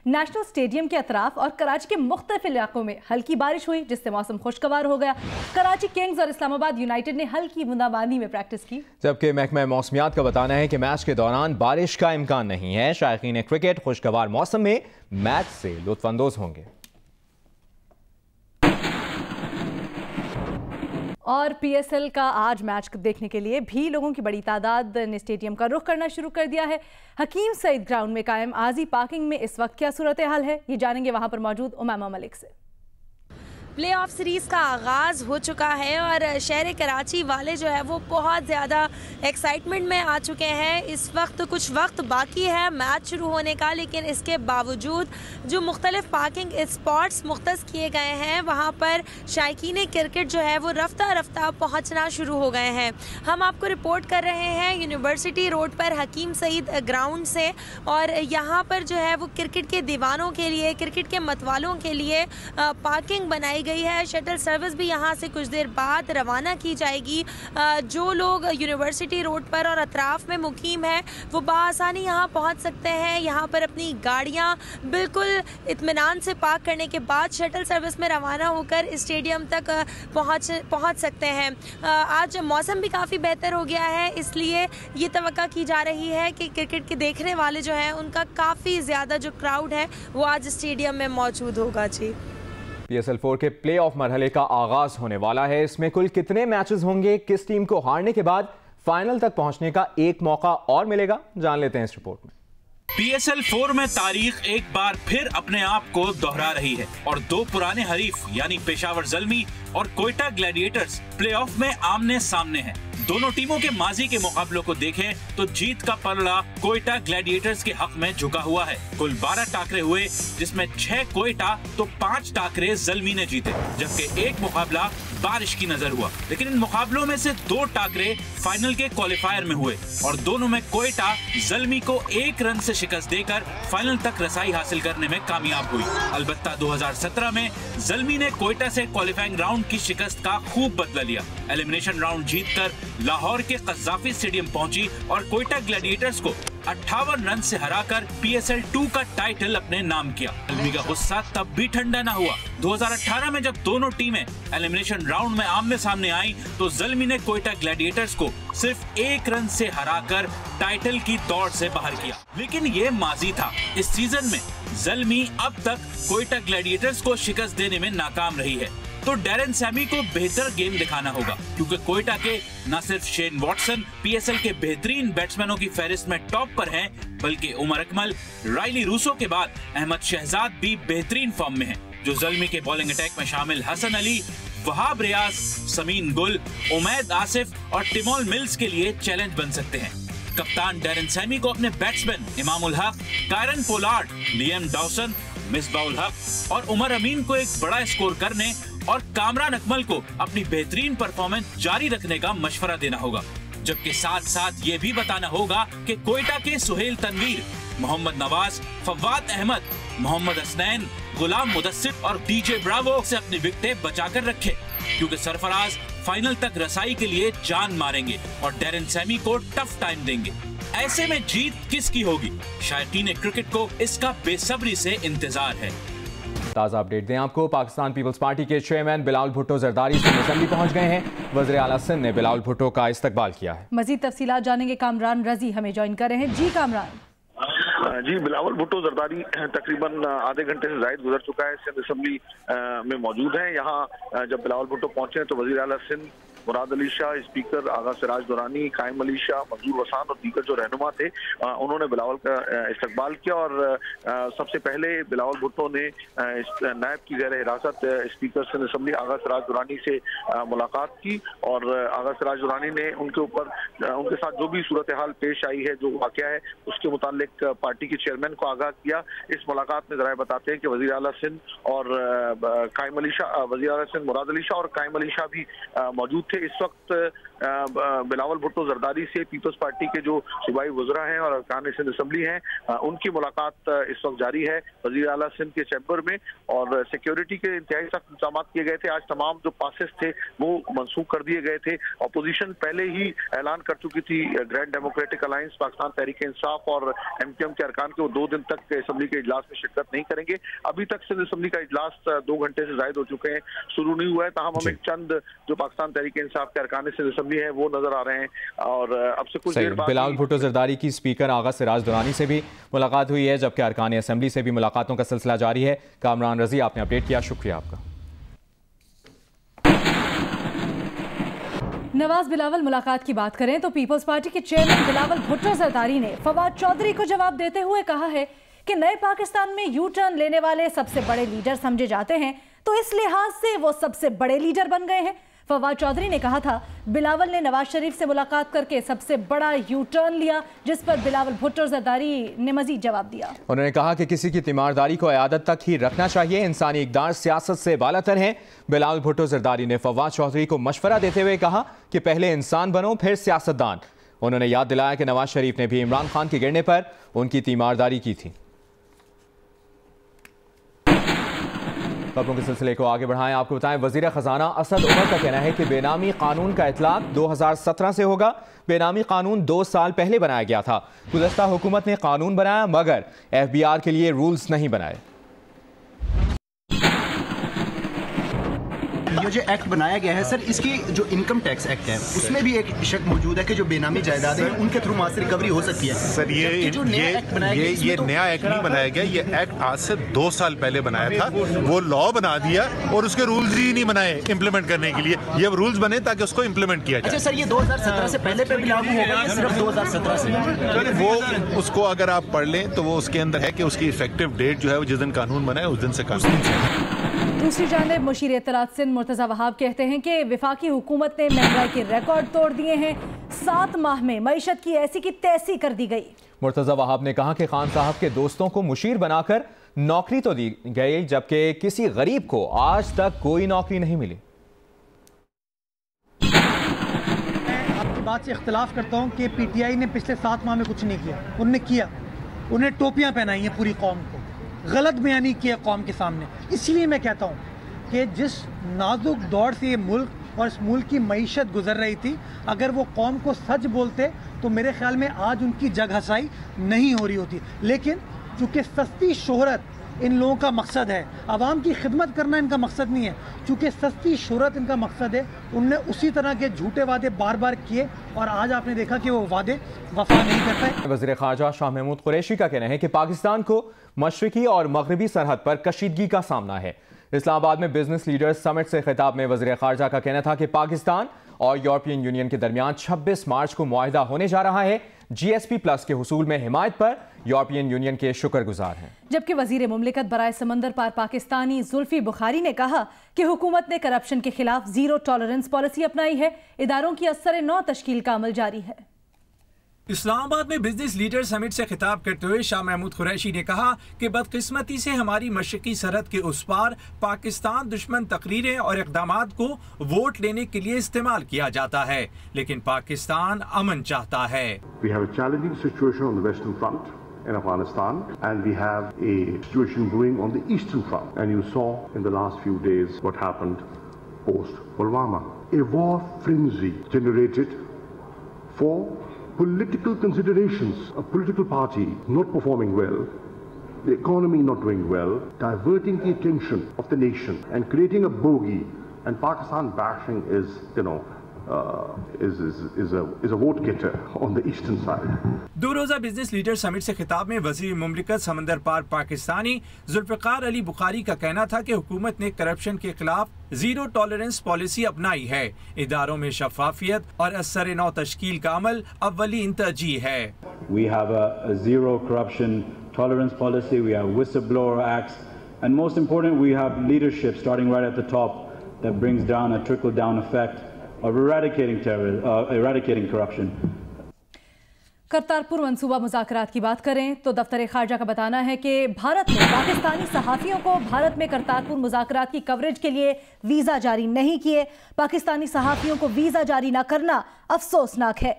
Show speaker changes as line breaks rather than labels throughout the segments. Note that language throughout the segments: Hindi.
नेशनल स्टेडियम के अतराफ और कराची के मुख्तलिफ इलाकों में हल्की बारिश हुई, जिससे मौसम खुशगवार हो गया। कराची किंग्स और इस्लामाबाद यूनाइटेड ने हल्की बूंदाबांदी में प्रैक्टिस की,
जबकि महकमा मौसमियात का बताना है कि मैच के दौरान बारिश का इम्कान नहीं है। शायकीन क्रिकेट खुशगवार मौसम में मैच से लुत्फानंदोज होंगे।
और पीएसएल का आज मैच देखने के लिए भी लोगों की बड़ी तादाद ने स्टेडियम का रुख करना शुरू कर दिया है। हकीम सईद ग्राउंड में कायम आजी पार्किंग में इस वक्त क्या सूरत हाल है, ये जानेंगे वहां पर मौजूद उमामा मलिक से।
प्ले ऑफ सीरीज़ का आगाज़ हो चुका है और शहर कराची वाले जो है वो बहुत ज़्यादा एक्साइटमेंट में आ चुके हैं। इस वक्त कुछ वक्त बाकी है मैच शुरू होने का, लेकिन इसके बावजूद जो मुख्तलिफ पार्किंग स्पॉट्स मुख्तस किए गए हैं वहाँ पर शायकीन क्रिकेट जो है वो रफ्ता रफ्ता पहुँचना शुरू हो गए हैं। हम आपको रिपोर्ट कर रहे हैं यूनिवर्सिटी रोड पर हकीम सईद ग्राउंड से, और यहाँ पर जो है वो क्रिकेट के दीवानों के लिए, क्रिकेट के मतवालों के लिए पार्किंग बनाई गई है। शटल सर्विस भी यहाँ से कुछ देर बाद रवाना की जाएगी। जो लोग यूनिवर्सिटी रोड पर और अतराफ में मुकीम है वो बाआसानी यहाँ पहुँच सकते हैं। यहाँ पर अपनी गाड़ियाँ बिल्कुल इत्मीनान से पार्क करने के बाद शटल सर्विस में रवाना होकर स्टेडियम तक पहुँच सकते हैं। आज मौसम भी काफ़ी बेहतर हो गया है, इसलिए ये तवक्का की जा रही है कि क्रिकेट के देखने वाले जो हैं उनका काफ़ी ज़्यादा जो क्राउड है वो आज स्टेडियम में मौजूद होगा। जी,
PSL 4 के प्ले ऑफ मरहले का आगाज होने वाला है। इसमें कुल कितने मैचेस होंगे, किस टीम को हारने के बाद फाइनल तक पहुंचने का एक मौका और मिलेगा, जान लेते हैं इस रिपोर्ट में।
PSL 4 में तारीख एक बार फिर अपने आप को दोहरा रही है और दो पुराने हरीफ यानी पेशावर ज़ल्मी और कोयटा ग्लैडिएटर्स प्लेऑफ में आमने सामने हैं। दोनों टीमों के माजी के मुकाबलों को देखें तो जीत का पलड़ा कोयटा ग्लैडिएटर्स के हक में झुका हुआ है। कुल 12 टाकरे हुए, जिसमें 6 कोयटा तो 5 टाकरे ज़ल्मी ने जीते, जबकि एक मुकाबला बारिश की नजर हुआ। लेकिन इन मुकाबलों में से 2 टाकरे फाइनल के क्वालिफायर में हुए और दोनों में कोयटा ज़ल्मी को 1 रन से शिकस्त देकर फाइनल तक रसाई हासिल करने में कामयाब हुई। अलबत्ता 2017 में ज़ल्मी ने कोयटा से क्वालिफाइंग राउंड की शिकस्त का खूब बदला लिया। एलिमिनेशन राउंड जीतकर लाहौर के कज़ाफी स्टेडियम पहुंची और कोयटा ग्लैडिएटर्स को 58 रन से हराकर PSL 2 का टाइटल अपने नाम किया। ज़ल्मी का गुस्सा तब भी ठंडा न हुआ। 2018 में जब दोनों टीमें एलिमिनेशन राउंड में आमने सामने आई तो ज़ल्मी ने कोयटा ग्लैडिएटर्स को सिर्फ 1 रन से हराकर टाइटल की दौड़ से बाहर किया। लेकिन ये माजी था। इस सीजन में ज़ल्मी अब तक कोयटा ग्लैडिएटर्स को शिकस्त देने में नाकाम रही है, तो डैरेन सैमी को बेहतर गेम दिखाना होगा, क्योंकि कोयटा के न सिर्फ शेन वॉटसन PSL के बेहतरीन बैट्समैनों की फहरिस्त में टॉप पर हैं, बल्कि उमर अकमल, रायली रूसो के बाद अहमद शहजाद भी बेहतरीन फॉर्म में हैं, जो ज़ल्मी के बॉलिंग अटैक में शामिल हसन अली, वहाब रियाज, समीन गुल, उमैद आसिफ और टिमोल मिल्स के लिए चैलेंज बन सकते हैं। कप्तान डैरेन सैमी को अपने batsman Imam ul Haq, Kieron Pollard, Liam Dawson, Misbah ul Haq और उमर अमीन को एक बड़ा स्कोर करने और कामरान अकमल को अपनी बेहतरीन परफॉर्मेंस जारी रखने का मशवरा देना होगा। जबकि साथ साथ ये भी बताना होगा कि कोयटा के सुहेल तनवीर, मोहम्मद नवाज, फवाद अहमद, मोहम्मद हसनैन, गुलाम मुदस्सिर और DJ ब्रावो से अपनी विकेटें बचाकर रखे, क्योंकि सरफराज फाइनल तक रसाई के लिए जान मारेंगे और डैरेन सैमी को टफ टाइम देंगे। ऐसे में जीत किसकी होगी, शायकीन क्रिकेट को इसका बेसब्री से इंतजार है।
ताज़ा अपडेट दें आपको। पाकिस्तान पीपल्स पार्टी के चेयरमैन बिलावल भुट्टो जरदारी से असेंबली पहुंच गए हैं। वज़ीर आला सिंध ने बिलावल भुट्टो का इस्तकबाल किया है।
मजीद तफसीलात जानेंगे, कामरान रजी हमें ज्वाइन कर रहे हैं। जी कामरान।
जी, बिलावल भुट्टो जरदारी तकरीबन आधे घंटे से ज़ायद गुजर चुका है, सिंध असेंबली में मौजूद है। यहाँ जब बिलावल भुट्टो पहुंचे तो वज़ीर आला सिंध मुराद अली शाह, स्पीकर आगा सिराज दुरानी, कायम अली शाह, मंजूर वसान और दीगर जो रहनुमा थे उन्होंने बिलावल का इस्तकबाल किया। और सबसे पहले बिलावल भुट्टो ने नायब की ज़ेर हिरासत स्पीकर सिंध असेंबली आगा सिराज दुरानी से मुलाकात की और आगा सिराज दुरानी ने उनके साथ जो भी सूरत हाल पेश आई है, जो वाक़या है, उसके मुतालिक पार्टी के चेयरमैन को आगाह किया। इस मुलाकात में ज़राए बताते हैं कि वज़ीर आला सिंध और कायम अली शाह, वज़ीर आला सिंध मुराद अली शाह और कायम अली शाह भी मौजूद उठे। इस वक्त बिलावल भुट्टो जरदारी से पीपल्स पार्टी के जो सूबाई वज़रा हैं और अरकान सिंध असम्बली हैं, उनकी मुलाकात इस वक्त जारी है वज़ीर आला सिंध के चैम्बर में। और सिक्योरिटी के इंतहाई सख्त इंतजाम किए गए थे। आज तमाम जो पासेस थे वो मनसूख कर दिए गए थे। अपोजिशन पहले ही ऐलान कर चुकी थी, grand democratic alliance Pakistan Tehreek Insaf और MQM के अरकान के वो 2 दिन तक असम्बली के इजलास में शिरकत नहीं करेंगे। अभी तक सिंध असम्बली का इजलास 2 घंटे से ज्यादा हो चुके हैं, शुरू नहीं हुआ है। ताहम हमें चंद जो पाकिस्तान तहरीक इंसाफ के अरकान सिंध असम्बली है वो नजर आ रहे हैं। और अब से कुछ देर बाद
बिलावल भुट्टो जरदारी की स्पीकर आगा सिराज दुरानी से भी मुलाकात हुई है, जबकि अरकान असम्बली से भी मुलाकातों का सिलसिला जारी है। कामरान रजी, आपने अपडेट किया, शुक्रिया आपका।
नवाज बिलावल मुलाकात की बात करें तो पीपल्स पार्टी के चेयरमैन बिलावल भुट्टो जरदारी ने फवाद चौधरी को जवाब देते हुए कहा है कि नए पाकिस्तान में यू टर्न लेने वाले सबसे बड़े लीडर समझे जाते हैं, तो इस लिहाज से वो सबसे बड़े लीडर बन गए हैं। फवाद चौधरी ने कहा था बिलावल ने नवाज शरीफ से मुलाकात करके सबसे बड़ा यू टर्न लिया, जिस पर बिलावल भुट्टो जरदारी ने मजीद जवाब दिया।
उन्होंने कहा कि किसी की तीमारदारी को अयादत तक ही रखना चाहिए, इंसानी इक़दार सियासत से बालातर है। बिलावल भुट्टो जरदारी ने फवाद चौधरी को मशवरा देते हुए कहा कि पहले इंसान बनो फिर सियासतदान। उन्होंने याद दिलाया कि नवाज शरीफ ने भी इमरान खान के गिरने पर उनकी तीमारदारी की थी। खबरों के सिलसिले को आगे बढ़ाएं, आपको बताएं वजीर खजाना असद उमर का कहना है कि बेनामी कानून का इतलाक 2017 से होगा। बेनामी कानून 2 साल पहले बनाया गया था। गुज़श्ता हुकूमत ने कानून बनाया मगर FBR के लिए रूल्स नहीं बनाए।
ये जो एक्ट बनाया गया है सर, इसकी जो इनकम टैक्स एक्ट है उसमें भी एक शक मौजूद है कि जो बेनामी जायदादें हैं उनके थ्रू वहाँ से रिकवरी हो सकती है।
सर ये नया एक्ट नहीं बनाया गया, ये एक्ट आज से 2 साल पहले बनाया था। वो लॉ बना दिया और उसके रूल्स ही नहीं बनाए इम्प्लीमेंट करने के लिए। ये रूल्स बने ताकि उसको इम्प्लीमेंट किया जाए।
अच्छा सर, ये 2017 से पहले पे भी लागू होगा या सिर्फ 2017 से?
वो उसको अगर आप पढ़ लें तो वो उसके अंदर है कि उसकी इफेक्टिव डेट जो है वो जिस दिन कानून बना है उस दिन से कानून।
दूसरी जानिब मुशीर इत्तलात सिंध मुर्तज़ा वहाब कहते हैं कि वफाकी हुकूमत ने महंगाई के रिकॉर्ड तोड़ दिए हैं। 7 माह में मईशत की ऐसी की तैसी कर दी गई।
मुर्तज़ा वहाब ने कहा कि खान साहब के दोस्तों को मुशीर बनाकर नौकरी तो दी गई, जबकि किसी गरीब को आज तक कोई नौकरी नहीं मिली।
मैं आपकी बात से इख्तलाफ करता हूँ कि PTI ने पिछले 7 माह में कुछ नहीं किया। उन्होंने किया, उन्हें टोपियां पहनाई हैं पूरी कौम को, गलत बयानी किया कौम के सामने। इसलिए मैं कहता हूँ कि जिस नाजुक दौर से ये मुल्क और इस मुल्क की मईशत गुजर रही थी, अगर वो कौम को सच बोलते तो मेरे ख्याल में आज उनकी जग हसाई नहीं हो रही होती। लेकिन चूँकि सस्ती शोहरत इन लोगों का मकसद है, आवाम की खिदमत करना इनका मकसद नहीं है, चूँकि सस्ती शोहरत इनका मकसद है, उनने उसी तरह के झूठे वादे बार बार किए और आज आपने देखा कि वो वादे वफा नहीं कर पाए।
वज़ीर ख़ारजा शाह महमूद कुरैशी का कहना है कि पाकिस्तान को मशरिकी और मगरबी सरहद पर कशीदगी का सामना है। इस्लामाबाद में बिजनेस लीडर्स समिट से खिताब में वज़ीर ख़ारजा का कहना था कि पाकिस्तान और यूरोपियन यूनियन के दरमियान 26 मार्च को मुआहिदा होने जा रहा है। GSP+ के हुसूल में हिमायत पर यूरोपियन यूनियन के शुक्रगुजार हैं। जबकि वजीर मुमलिकत बराए समंदर पार पाकिस्तानी जुल्फी बुखारी ने कहा कि हुकूमत ने करप्शन के खिलाफ जीरो टॉलरेंस पॉलिसी अपनाई है। इदारों की असर नौ तश्कील का अमल जारी है।
इस्लामाबाद में बिजनेस लीडर समिट से खिताब करते हुए शाह महमूद कुरैशी ने कहा कि बदकिस्मती से हमारी मशरिकी सरहद के उस पार पाकिस्तान दुश्मन तकरीरें और इक़दामात को वोट लेने के लिए इस्तेमाल किया जाता है, लेकिन पाकिस्तान अमन चाहता है।
We have a challenging situation on the Western Front in Afghanistan, and we have a situation brewing on the Eastern Front. And you saw in the last few days what happened post Pulwama. A war frenzy generated for political considerations, a political party not performing well, the economy not doing well, diverting the attention of the nation and creating a bogey, and Pakistan bashing is, is a vote getter on the eastern side.
2 रोजा बिजनेस लीडर समिट से खिताब में वजीर मुमलिकत समंदर पार पाकिस्तानी जुल्फिकार अली बुखारी का कहना था कि हुकूमत ने करप्शन के खिलाफ जीरो टॉलरेंस पॉलिसी अपनाई है। इदारों में शफाफियत और असर नौ तश्कील का अमल अव्वलीन तरजीह है।
We have a zero corruption tolerance policy, we have whistleblower acts, and most important, we have leadership starting right at the top that brings down a trickle down effect of eradicating corruption.
Kartarpur मंसूबा मुज़ाकरात की बात करें तो दफ्तर खारजा का बताना है कि भारत ने पाकिस्तानी सहाफ़ियों को भारत में करतारपुर मुज़ाकरात की कवरेज के लिए वीज़ा जारी नहीं किए। पाकिस्तानी सहाफ़ियों को वीज़ा जारी न करना अफसोसनाक है।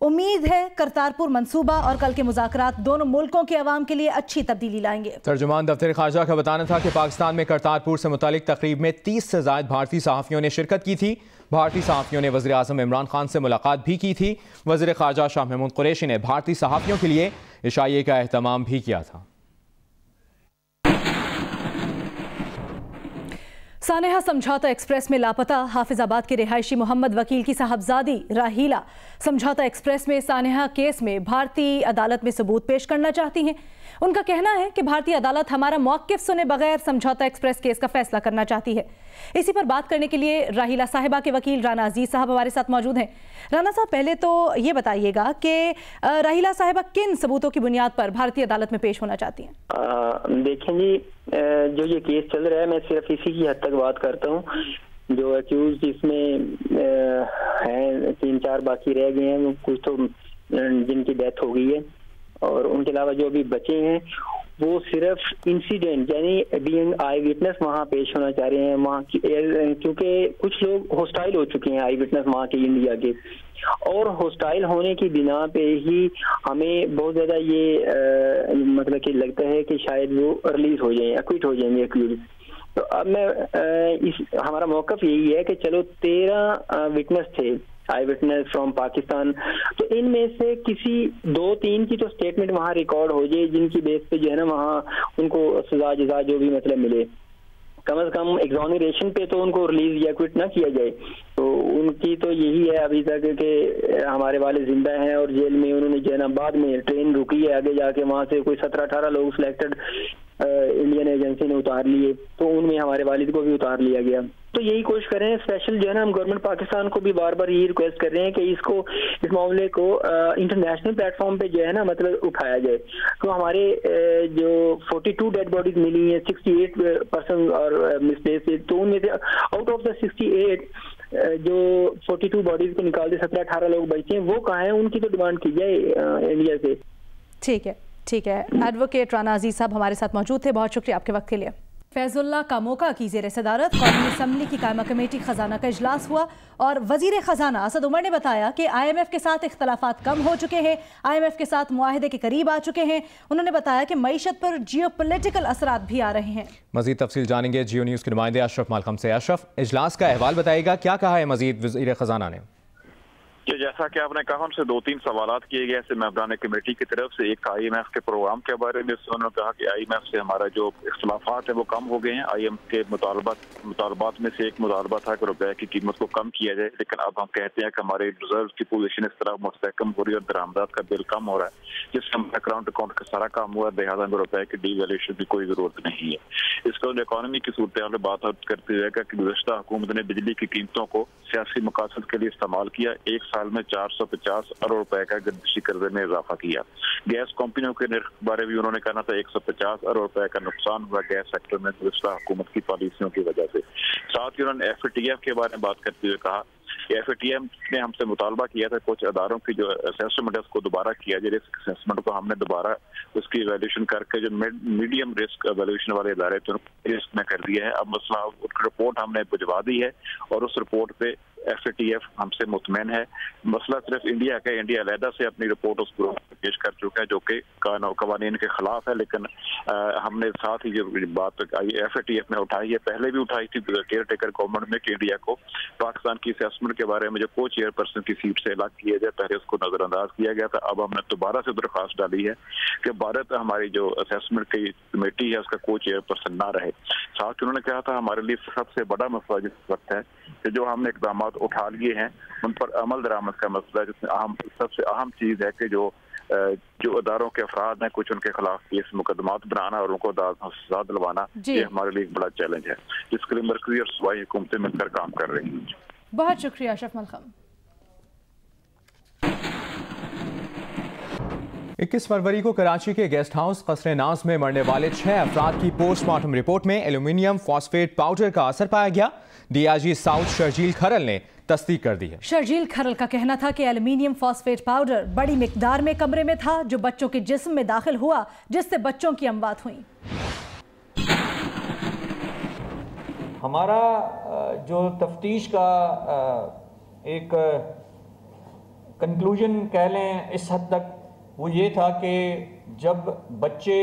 उम्मीद है करतारपुर मंसूबा और कल के मुज़ाकरात दोनों मुल्कों के अवाम के लिए अच्छी तब्दीली लाएंगे।
तर्जुमान दफ्तर खारजा का बताना था कि पाकिस्तान में करतारपुर से मुतालिक तकरीब में 30 से ज़ायद भारतीय सहाफ़ियों ने शिरकत की थी। भारतीय सहाफ़ियों ने वज़ीर आज़म इमरान खान से मुलाकात भी की थी। वज़ीर ख़ारजा शाह महमूद कुरैशी ने भारतीय सहाफ़ियों के लिए इशाइये का एहतमाम भी किया था।
सानेहा समझौता एक्सप्रेस में लापता हाफिजाबाद के रिहायशी मोहम्मद वकील की साहबजादी राहीला समझौता एक्सप्रेस में सानेहा केस में भारतीय अदालत में सबूत पेश करना चाहती हैं। उनका कहना है कि भारतीय अदालत हमारा मौक़िफ़ सुने बगैर समझौता एक्सप्रेस केस का फैसला करना चाहती है। इसी पर बात करने के लिए राहीला साहिबा के वकील राना अजीज साहब हमारे साथ मौजूद हैं। राना साहब, पहले तो ये बताइएगा कि राहीला साहिबा किन सबूतों की बुनियाद पर भारतीय अदालत में पेश होना चाहती हैं?
देखें जी, जो ये केस चल रहा है मैं सिर्फ इसी की हद तक बात करता हूँ। जो अक्यूज जिसमें हैं 3-4 बाकी रह गए हैं, कुछ तो जिनकी डेथ हो गई है और उनके अलावा जो अभी बचे हैं वो सिर्फ इंसिडेंट यानी बीइंग आई विटनेस वहाँ पेश होना चाह रहे हैं वहाँ की, क्योंकि कुछ लोग हॉस्टाइल हो चुके हैं आई विटनेस वहाँ के इंडिया के, और हॉस्टाइल होने की बिना पे ही हमें बहुत ज़्यादा ये मतलब कि लगता है कि शायद वो रिलीज हो जाएं, एक्विट हो जाएंगे एक्यूज। तो अब मैं हमारा मौक़िफ़ यही है कि चलो 13 विटनेस थे आई विटनेस फ्रॉम पाकिस्तान, तो इनमें से किसी 2-3 की तो स्टेटमेंट वहाँ रिकॉर्ड हो जाए जिनकी बेस पे जो है ना वहाँ उनको सजा जजा जो भी मतलब मिले, कम से कम एग्जॉनरेशन पे तो उनको रिलीज या क्विट ना किया जाए। तो उनकी तो यही है अभी तक कि हमारे वाले जिंदा हैं और जेल में उन्होंने जो है ना बाद में ट्रेन रुकी है, आगे जाके वहाँ से कोई 17-18 लोग सिलेक्टेड इंडियन एजेंसी ने उतार लिए, तो उनमें हमारे वालिद को भी उतार लिया गया। तो यही कोशिश कर रहे हैं स्पेशल जो है ना, हम गवर्नमेंट पाकिस्तान को भी बार बार यही रिक्वेस्ट कर रहे हैं कि इस मामले को इंटरनेशनल प्लेटफॉर्म पे जो है ना मतलब उठाया जाए। तो हमारे जो 42 डेड बॉडीज मिली हैं, 68 पर्सन और मिसप्लेस, तो उनमें से आउट ऑफ द 68 जो 42 बॉडीज को निकाल दे 17-18 लोग बचे हैं, वो कहाँ हैं, उनकी तो डिमांड की जाए इंडिया से।
ठीक है। एडवोकेट राना अजीज साहब हमारे साथ मौजूद थे, बहुत शुक्रिया आपके वक्त के लिए। फैजुल्लाह कामोका की ज़ेर सदारत कौमी असम्बली की कायमा कमेटी खजाना का इजलास हुआ और वजीर खजाना असद उमर ने बताया कि IMF के साथ इख्तलाफात कम हो चुके हैं, IMF के साथ मुआहदे के करीब आ चुके हैं। उन्होंने बताया कि मईशत पर जियोपॉलिटिकल असरात भी आ रहे हैं।
मजीद तफसील जानेंगे जियो न्यूज़ के नुमाइंदे अशरफ मालकम से। अशरफ, इजलास का अहवाल बताएगा, क्या कहा है मजीद वजीर खजाना ने?
कि जैसा कि आपने कहा हमसे 2-3 सवालात किए गए ऐसे मेंबरान कमेटी की तरफ से। एक IMF के प्रोग्राम के बारे में उन्होंने कहा कि IMF से हमारा जो इख्तलाफात है वो कम हो गए हैं। IMF के मुतालबात में से एक मुतालबा था कि रुपए की कीमत को कम किया जाए, लेकिन अब हम कहते हैं कि हमारे रिजर्व की पोजीशन इस तरह मुस्तहकम हो रही है और दरामदात का बिल कम हो रहा है, जिससे हमारा करंट अकाउंट का सारा काम हुआ है, लिहाजा में रुपए की डीवैल्यूएशन की कोई जरूरत नहीं है। इसको इकॉनमी की सूरत हाल बात करते हुए कि गुज़श्ता हुकूमत ने बिजली की कीमतों को सियासी मकासद के लिए इस्तेमाल किया। एक साल में 450 अरब रुपए का गर्दिशी कर्जे में इजाफा किया। गैस कंपनियों के निर्ख बारे भी उन्होंने कहना था 150 अरब रुपए का नुकसान हुआ गैस सेक्टर में गुज़श्ता हुकूमत की पॉलिसियों की वजह से। साथ ही उन्होंने FATF के बारे में बात करते हुए कहा कि FATF ने हमसे मुतालबा किया था कुछ अदारों की जो असेसमेंट है उसको दोबारा किया जाए। रिस्क असेसमेंट को हमने दोबारा उसकी वैल्यूएशन करके जो मीडियम रिस्क वैल्यूएशन वाले इदारे थे रिस्क में कर दिया है। अब मसला उसकी रिपोर्ट हमने भिजवा दी है और उस रिपोर्ट पे FATF हमसे मुतमैन है। मसला सिर्फ इंडिया का, इंडिया अलहदा से अपनी रिपोर्ट उस ग्रुप में पेश कर चुका है जो कि कवानीन के खिलाफ है, लेकिन हमने साथ ही जो बात FATF ने उठाई है, पहले भी उठाई थी केयर टेकर गवर्नमेंट में कि इंडिया को पाकिस्तान की असेसमेंट के बारे में जो को चेयरपर्सन की सीट से अलग किया जाए, पहले उसको नजरअंदाज किया गया था। अब हमने दोबारा से दरख्वास्त डाली है कि भारत हमारी जो असेसमेंट की कमेटी है उसका को चेयरपर्सन ना रहे। साथ ही उन्होंने कहा था हमारे लिए सबसे बड़ा मसला जिस वक्त है कि जो हमने इकदाम उठा लिए हैं उन पर अमल दरामद का मसला, जिसमें सबसे अहम चीज है कि जो अदारों के अफराद हैं कुछ उनके खिलाफ केस मुकदमात बनाना और उनको सजा दिलवाना, ये हमारे लिए एक बड़ा चैलेंज है जिसके लिए मरकजी और सूबाई हुकूमतें मिलकर काम कर रही हैं।
बहुत शुक्रिया अशरफ मलकम।
21 फरवरी को कराची के गेस्ट हाउस कसरे नाज में मरने वाले 6 अफराद की पोस्टमार्टम रिपोर्ट में एल्यूमिनियम फॉस्फेट पाउडर का असर पाया गया। डीआईजी साउथ शर्जील खरल ने तस्दीक कर दी है।
शर्जील खरल का कहना था कि एल्यूमिनियम फॉस्फेट पाउडर बड़ी मिकदार में कमरे में था जो बच्चों के जिस्म में दाखिल हुआ, जिससे बच्चों की अमवात हुई।
हमारा जो तफ्तीश का एक कंक्लूजन कह लें इस हद तक, वो ये था कि जब बच्चे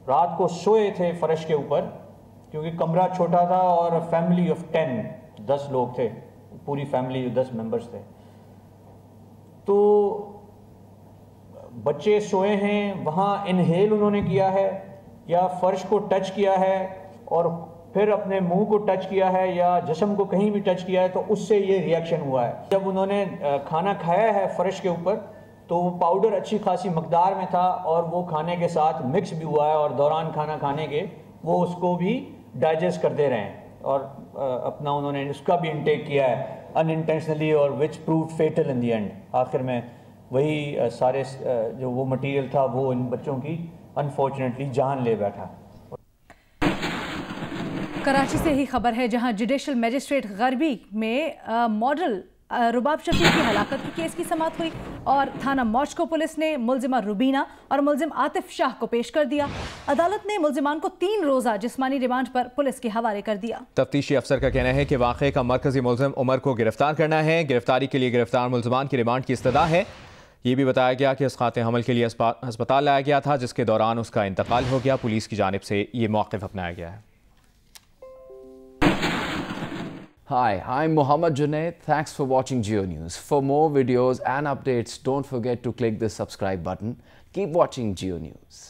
रात को सोए थे फर्श के ऊपर, क्योंकि कमरा छोटा था और फैमिली ऑफ 10 लोग थे, पूरी फैमिली 10 मेंबर्स थे, तो बच्चे सोए हैं, वहाँ इनहेल उन्होंने किया है या फर्श को टच किया है और फिर अपने मुंह को टच किया है या जिस्म को कहीं भी टच किया है, तो उससे ये रिएक्शन हुआ है। जब उन्होंने खाना खाया है फर्श के ऊपर, तो वो पाउडर अच्छी खासी मकदार में था और वो खाने के साथ मिक्स भी हुआ है और दौरान खाना खाने के वो उसको भी डाइजेस्ट करते रहे हैं और अपना उन्होंने उसका भी इंटेक किया है अनइंटेंशनली, और विच प्रूव फेटल इन दी एंड। आखिर में वही सारे जो वो मटीरियल था वो इन बच्चों की अनफॉर्चुनेटली जान ले बैठा।
कराची से ही खबर है, जहां जुडिशल मजिस्ट्रेट गरबी में मॉडल रुबाब शफीक की हलाकत के केस की समाअत हुई और थाना मौज को पुलिस ने मुलजिमा रुबीना और मुलजिम आतिफ शाह को पेश कर दिया। अदालत ने मुलजिमान को 3 रोज़ा जिस्मानी रिमांड पर पुलिस के हवाले कर दिया।
तफ्तीशी अफसर का कहना है कि वाक़े का मरकजी मुलजिम उमर को गिरफ्तार करना है। गिरफ्तारी के लिए गिरफ्तार मुलजिमान की रिमांड की इस्तदा है। ये भी बताया गया कि इसकात हमल के लिए अस्पताल लाया गया था, जिसके दौरान उसका इंतकाल हो गया। पुलिस की जानिब से ये मौक़िफ़ अपनाया गया है।
Hi, I'm Mohammad Junaid. Thanks for watching Geo News. For more videos and updates, don't forget to click the subscribe button. Keep watching Geo News.